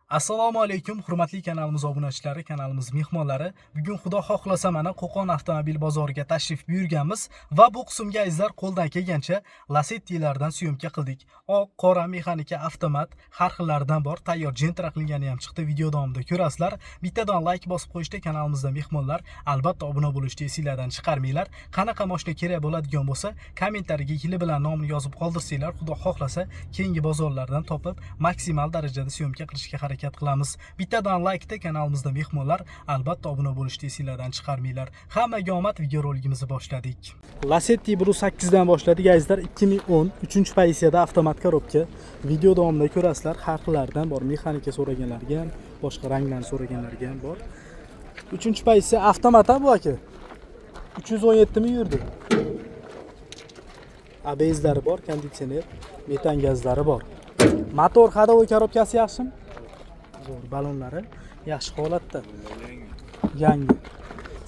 Assalomu alaykum, hurmatli kanalimiz obunachilari, kanalimiz mehmonlari. Bugun xudo xohlasa mana Qo'qon avtomobil bozoriga tashrif buyurganmiz va bu qismga azizlar qo'ldan kelgancha Lacetti'lardan syomka qildik. Oq, qora mexanika avtomat har xillaridan bor, tayyor jentra qilingani ham chiqdi. Video davomida ko'rasizlar. Bittadan like bosib qo'yishda kanalimizda mehmonlar, albatta obuna bo'lishni esinglardan chiqarmanglar. Qanaqa mashina kerak bo'ladigan bo'lsa, kommentariyaga yili bilan nomini yozib qoldirsanglar, xudo xohlasa keyingi bozorlardan topib maksimal darajada syomka qilishga harakat qilamiz. Bittadan like da kanalimizda mehmonlar, albatta obuna bo'lishni esinglardan chiqarmanglar. Hammaga omad, video roligimizni boshladik. Lacetti 1.8 dan boshladik azizlar. 2010 3-payisiyada avtomat korobka. Video davomida ko'rasizlar, har xillaridan bor. Mexanika so'raganlarga ham, boshqa ranglarni so'raganlarga ham bor. 3-payisiya avtomat bu aka. 317 mi yurdi? ABS'lari bor, konditsioner, metan gazlari bor. Motor ходовой korobkasi yaxshimi? Zo'r, balonlari yaxshi holatda. Yangi.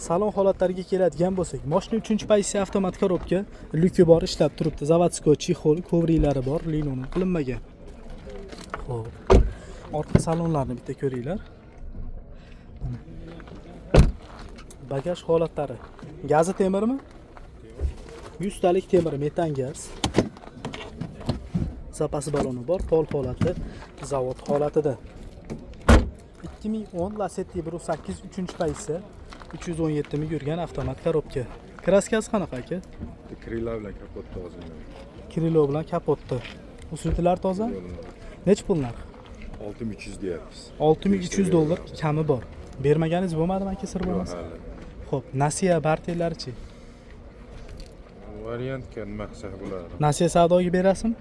Salon holatlariga keladigan bo'lsak, mashina 3-payisiya avtomat korobka, lyuki bor, ishlab turibdi. Zavodskoy chexol, kovrilari bor, linoleum qilinmagan. Xo'p. Orqa salonlarni bitta ko'ringlar. Bagaj holatlari. Gazi temirmi? 100 talik temir, metan gaz. Zapasi baloni bor, pol holati, zavod holatida. 2010 Lacetti 1.8 3-payisiya 317 mi yurgan avtomat korobka. Kraskasi qanaqa aka? Krilo bilan kapot toza. Krilo bilan kapotda. Usutilar toza? Nech pul narx? 6300 deyapmiz. 6300 dollar kami bor. Bermaganingiz bo'lmadimi aka, sir bo'lmasa? Xo'p, nasiya barterlarichi? Variantga nima qilsak bo'ladi? Nasiya savdoga berasizmi?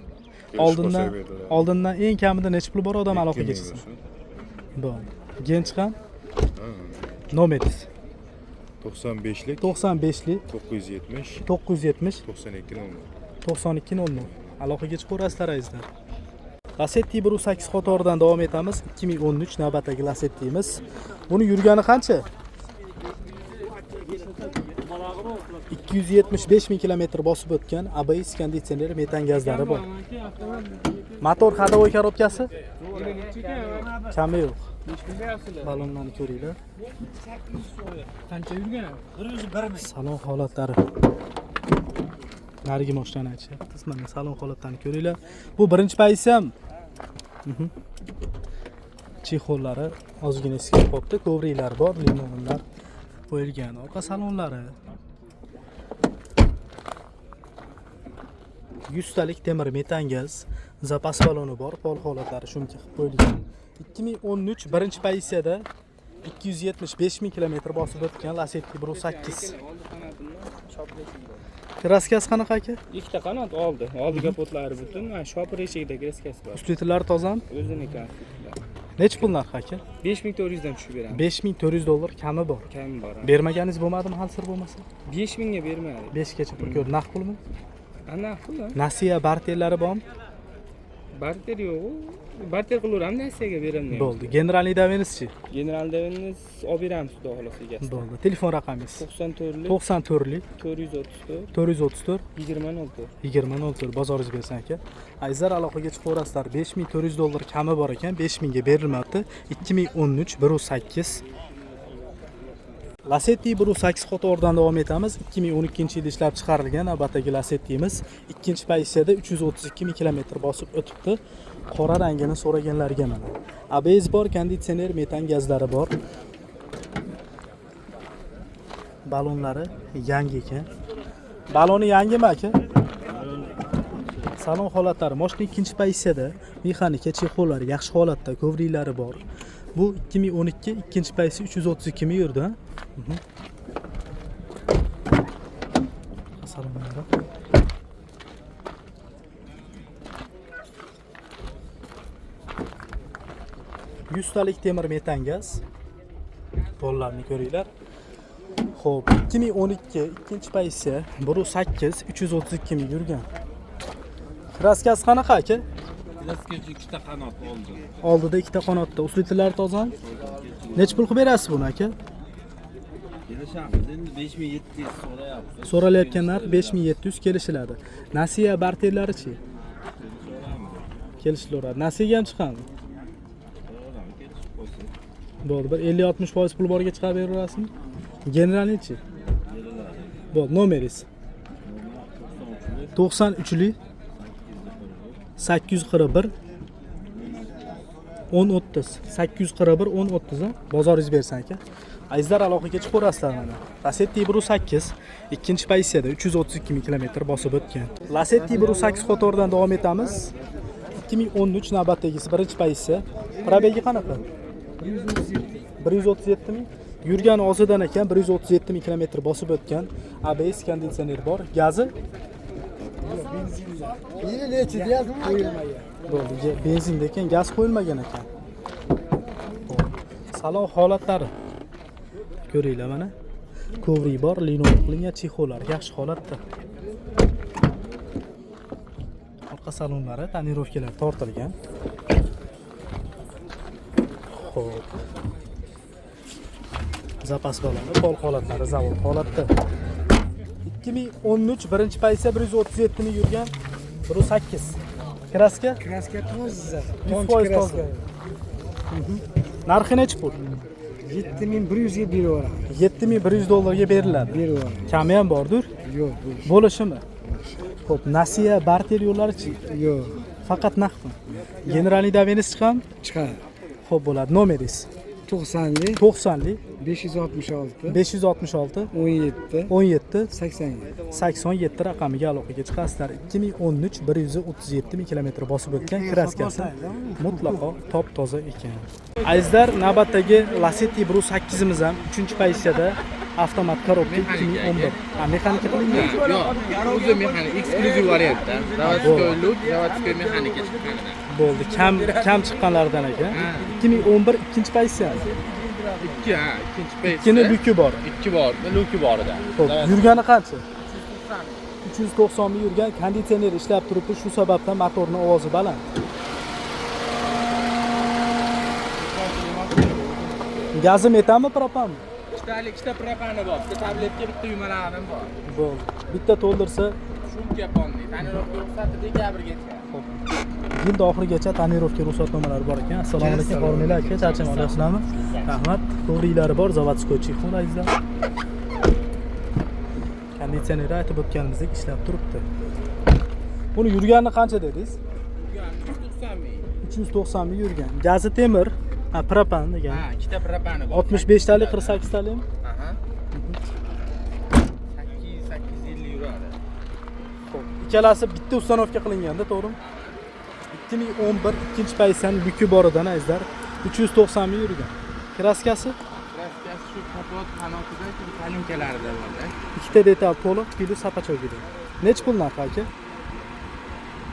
Oldindan eng kamida nech pul bor odam aloqaga chiqsin? Bo'ldi. Genchqan? Nomeringiz? 95lik 95lik 970 970 9200. Aloqaga chiqaverasizlar azizlar. Lacetti 1.8 qatoridan davom etamiz. 2013 navbatdagi Lacetti'miz. Buni yurgani qancha? 275 ming kilometr bosib o'tgan, ABS konditsioner, metan gazlari bor. Motor ходовой korobkasi? Kami yo'q. Balonlarni ko'ringlar. Qancha yurgan? 101 Salon holatlari. Narigi mashinani aytishyapti. Mana salon holatlarini ko'ringlar. Bu 1-payisiya ham. Chexollari ozgina eskib qolibdi, kovrilari bor, linoleumlar qo'yilgan. Orqa salonlari 100 talik temir, metan gaz, zapas baloni bor, pol holatlari shumka qilib qo'yilgan. 2013 1-payisiyada 275 ming kilometr bosib o'tgan Lacetti 1.8. Kraskasi qanaqa aka? Ikkita qanot oldi. Oldiga potlari butun, mana shopir eshigida kraskasi bor. Ustunlari tozami? O'ziniki. Nech pul narx aka? 5400 dan tushib beramiz. 5400 dollar kami bor. Kami bor. Bermaganingiz bo'lmadimi, hal sir bo'lmasa? 5000 ga bermadi. 5 gacha pul ko'rdi. Naqd pulmi? Ana pul. Nasiya barterlari bormi? Barter yo'q. Barter qilaveram, nasiyaga beraman. Bo'ldi. Generalniy davenizchi? General davenimiz olib beramiz, xudo xohlasa egasi. Bo'ldi. Telefon raqamingiz? 94lik 94lik 434 434 20 20 bozoringiz bersin aka. Azizlar, aloqaga chiqaverasizlar. 5400 dollar kami bor ekan, 5000 ga berilmabdi. 2013 1.8 Lacetti 1.8 qatoridan davom etamiz. 2012-yilda ishlab chiqarilgan navbatdagi Lacetti'miz 2-payisiyada 332 ming kilometr bosib o'tibdi. Qora rangini so'raganlarga mana. ABS bor, konditsioner, metan gazlari bor. Balonlari yangi ekan. Baloni yangimi aka? Salon holatlari, mashina 2-payisiyada, mexanika, chexollari yaxshi holatda, kovrilari bor. Bu 2012 2-payisiya 332 mi yurdi, ha? Salonlari. Yuztalik temir, metan gaz. Pollarni ko'ringlar. Xo'p, 2012 2-payisiya 1.8 332 ming yurgan. Kraskasi qanaqa aka? Kraskasi ikkita qanot oldi. Oldida ikkita qanotda. Ustunlari tozami? Nech pul qilib berasiz buni aka? Kelishamiz. Endi 5700 so'rayapmiz. So'ralayotgan narx 5700 kelishiladi. Nasiya barterlarichi? Kelishilaveradi. Nasiyaga ham chiqadi. kelishib qo'ysak. Bo'ldi. Bir 50-60% pul borga chiqarib beraverasizmi? Generalnichi. Beriladi. Bo'ldi, nomeringiz. 93lik 841 1030 841 1030 bozoringiz bersin aka. Azizlar aloqaga chiqib ko'rasizlar mana. Lacetti 1.8 ikkinchi pozitsiyada 332 ming kilometr bosib o'tgan. Lacetti 1.8 qo'toridan davom etamiz. 2013 navbatdagisi birinchi pozitsiya. Probegi qanaqa? 137 ming. Yurgani ozidan ekan 137 ming kilometr bosib o'tgan. ABS konditsioner bor. Gazi bo'ldi. Benzinda ekan, gaz qo'yilmagan ekan. Salon holatlari ko'ringlar mana. Kovri bor, linoleum qilingan chexollar yaxshi holatda. Orqa salonlari tonirovkalar tortilgan. Xo'p. Zapas baloni pol holatlari zavod holatda. 2013 birinchi pozitsiya 137 ming yurgan 1.8. Kraska? Kraska toza. 100% toza. Narxi nechi pul? 7100 ga beraveramiz. 7100 dollarga beriladi. Beraveramiz. Kami ham bordir. Yo'q, Bo'lishimi? Xo'p, nasiya barter yo'llarichi? yo'q. Faqat naqdmi? Generalniy daveniz chiqam? Chiqadi. Xo'p, bo'ladi. Nomeringiz? 90lik 90lik 566 566 17 17 87. 87 raqamiga aloqaga chiqasizlar. 2013 137 ming kilometr bosib o'tgan kraskasi mutlaqo top toza ekan. Azizlar, navbatdagi Lacetti 1.8 imiz ham 3-pozitsiyada avtomat korobka 2011. Ha, mexanika qilingan. Yo'q, o'zi mexanik eksklyuziv variantda. Zavodskoy lut, zavodskoy mexanika chiqqanidan. Bo'ldi. Kam chiqqanlardan ekan. 2011 2-pozitsiya. Ikki, ha, ikkinchi payt. Ikkini luki bor. Ikki bor, luki bor edi. Xo'p, yurgani qancha? 390 ming yurgan, konditsioner ishlab turibdi, shu sababdan motorning ovozi baland. Gazi metami, propanmi? Ikkita propani bor, bitta tabletga bitta yumalag'im bor. Bo'ldi. Bitta to'ldirsa, Shumka ponni, tonirovka ruxsati dekabrgacha. xo'p. Yil oxirigacha tonirovka ruxsatnomalari bor ekan. Assalomu alaykum, xormanglar aka, charchamoqlasizlarmi? Rahmat. To'g'riylari bor, zavodskoy chexol azizlar. Konditsioneri aytib o'tganimizdek ishlab turibdi. Buni yurgani qancha dedingiz? 390 ming. 390 ming yurgan. Gazi temir, ha, propan degan. Ha, ikkita propani bor. 65 talik, 48 talikmi? Aha. 850 yuradi. Xo'p. Ikkalasi bitta ustanovka qilinganda, to'g'rimi? 2011 ikkinchi pozitsiyaning luki boridan azizlar 390 ming yurgan. Kraskasi Kraskasi shu kapot qanotida, talinkalarida bor-da. ikkita detal to'liq, pili sapacho'gida. Nech pul narxi aka?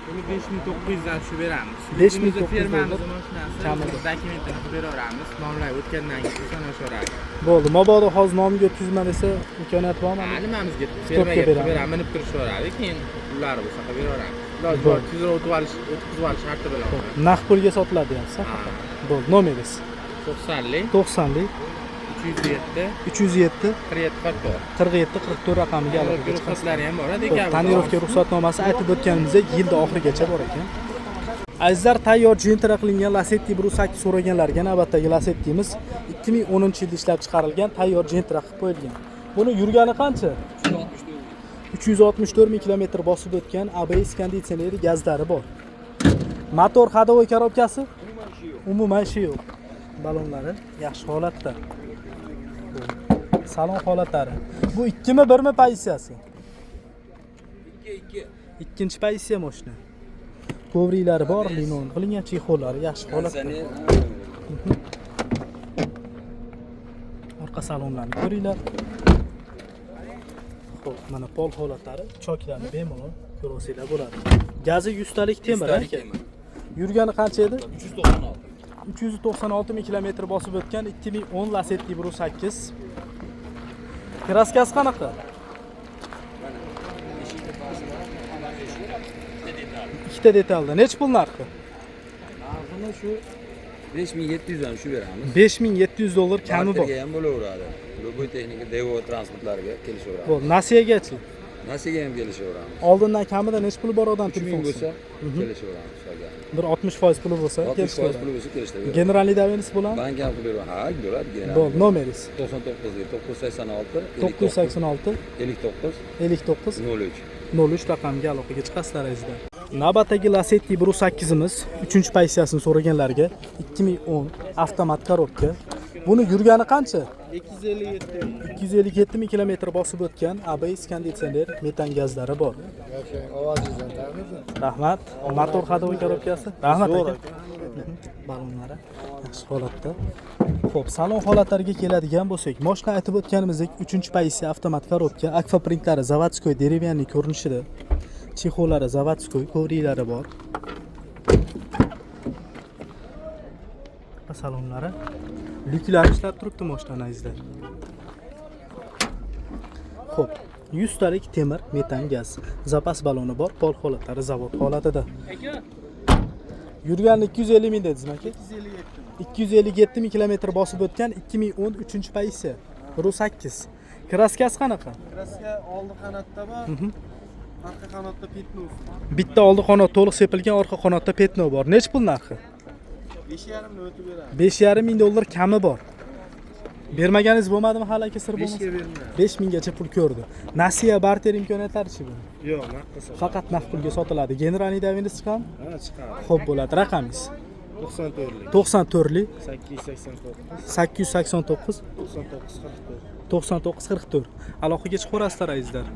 Buni 5900 dan tushib beramiz. 5900 firmamiz dollar. mashinasi. Kamida. Dokumentini qilib beraveramiz. Nomlar o'tgandan keyin sanashaveradi. Bo'ldi. Mabodo hozir nomiga o'tkazma desa imkoniyat bormi? Nimamizga Stopga firmaga beramiz. beramiz, minib kirishaveradi, keyin ular bo'lsa qilib beraveramiz. Iloji bor, tezroq o'tkazib olish sharti bilan. Naqd pulga sotiladi deyapsiz. Bo'ldi. Nomeringiz? 90lik 90lik 307 307 47 47 44 raqamiga aloqaga chiqasiz. ruxsatlari ham bor, Tonirovka ruxsatnomasi aytib o'tganimizdek yilda oxirigacha bor ekan. Azizlar, tayyor jentira qilingan Lacetti 1.8 so'raganlarga navbatdagi Lacetti'miz 2010-yilda ishlab chiqarilgan, tayyor jentira qilib qo'yilgan. Buni yurgani qancha? 364 ming kilometr bosib o'tgan, ABS konditsioneri, gazlari bor. Motor ходовой korobkasi umuman ishi yo'q. Balonlari yaxshi holatda. Salon holatlari. Bu 2 mi 1 mi pozitsiyasi? 2. Ikkinchi pozitsiya mashina. Kovrilari bor, linoleum qilingan, chexollari yaxshi holatda. Orqa salonlarni ko'ringlar. Xo'p, mana pol holatlari, choklarni bemalol ko'rsanglar bo'ladi. Gazi 100 talik temir ekan. Yurgani qancha edi? 396. 396 ming kilometr bosib o'tgan 2010 Lacetti 1.8. Kraskasi qanaqa? Ikkita detalda. Nech pul narxi? Narxini shu 5700 dan tushib beramiz. 5700 dollar kami bor. Barterga ham bo'laveradi. Любой texnika Devo transportlariga kelishaveradi. Bo'ldi. Nasiyagachi Nasiyaga ham kelishaveramiz. Oldindan kamida necha puli bor odam 3000 telefon bo'lsa Mhm. kelishaveramiz sizlarga. bir 60% puli bo'lsa 60% puli bo'lsa kelishaveramiz. Generalniy doверенность bo'ladimi? Bank ham qilib beraman. Ha, bo'ladi. Bo'ldi, nomeringiz 99 986 59 59 03. 03 raqamga aloqaga chiqasizlar azizlar. Navbatdagi Lacetti 1.8 imiz 3-pensiyasini so'raganlarga 2010 avtomat korobka. Buni yurgani qancha? 257 ming kilometr bosib o'tgan, ABS konditsioner, metan gazlari bor. Rahmat. Motor hadovi korobkasi. Rahmat aka. Balonlari yaxshi holatda. Xo'p, salon holatlariga keladigan bo'lsak, mashina aytib o'tganimizdek 3-pensiya avtomat korobka, akfaprintlari zavodskoy derevyanniy ko'rinishida. Chexollari zavodskoy, kovriklari bor. Va salonlari lyuklari ishlab turibdi mashinangizda. Xo'p, 100 talik temir, metan gaz, zapas baloni bor, pol holatlari zavod holatida. Yurgani 250 ming dedingizmi aka? 257 ming kilometr bosib o'tgan 2010 3-pensiya 1.8. Kraskasi qanaqa? Kraska oldi qanotda bor, orqa qanotda petno. Bitta oldi qanot to'liq sepilgan, orqa qanotda petno bor. Nech pul narxi? 5,5 ni o'tib beradi. 5,5 ming dollar kami bor. Bermaganingiz bo'lmadimi hali aka sir bo'lmasa? 5 ga bermaydi. 5 minggacha pul ko'rdi. Nasiya barter imkoniyatlari-chi bu? Yo'q, naqd Faqat naqd pulga sotiladi. Generalniy doверенность chiqadimi? Ha, chiqadi. Xo'p bo'ladi. Raqamingiz 94lik. 94lik 889 889 99 44. 99 44. Aloqaga chiqaverasizlar azizlar.